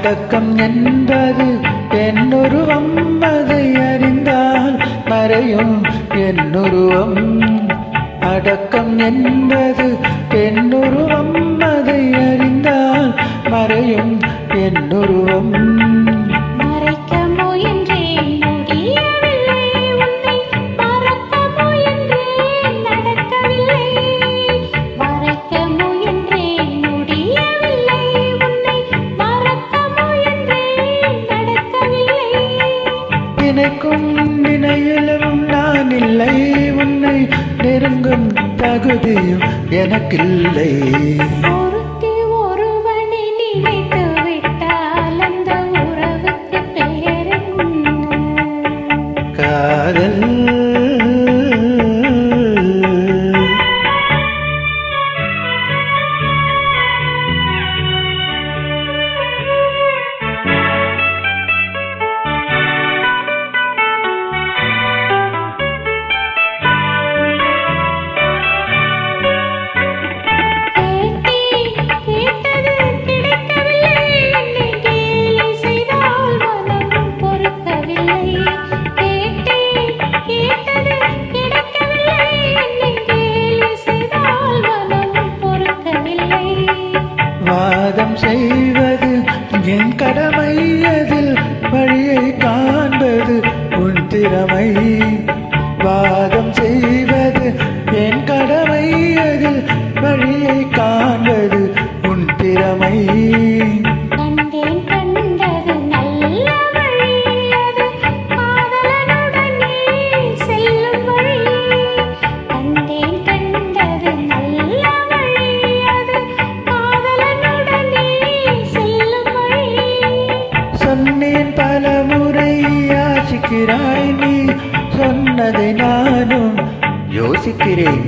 அடக்கம் என்பது என்னுருவம், அதை அறிந்தால் மறையும் என்னுருவம். அடக்கம் என்பது என்னுருவம், அதை அறிந்தால் மறையும் என்னுருவம். மறைக்க முயன்றேன் முடியவில்லை, உன்னை மறக்க முயன்றேன் நடக்கவில்லை. மறைக்க முயன்றேன் முடியவில்லை, உன்னை மறக்க முயன்றேன் நடக்கவில்லை. நினைக்கும் நினைவிலும் நான் இல்லை, உன்னை நெருங்கும் தகுதியும் எனக்கில்லை. ஒருத்தி ஒருவனை நினைத்து விட்டால் அந்த உறவுக்கு பெயரென்ன? காதல். வாதம் செய்வது என் கடமை, அதில் வழியை காண்பது உன் திறமை. வாதம் செய்வது என் கடமை, அதில் வழியை காண்பது உன் திறமை. கண்டேன் கண்டது நல்ல வழி, அது காதலனுடன் நீ செல்லும் வழி. கண்டேன் கண்டது நல்ல வழி, அது காதலனுடன் நீ செல்லும் வழி. சொன்னேன் பல முறை யாசிக்கிறாய், நீ சொன்னதை நானும் யோசிக்கிறேன்.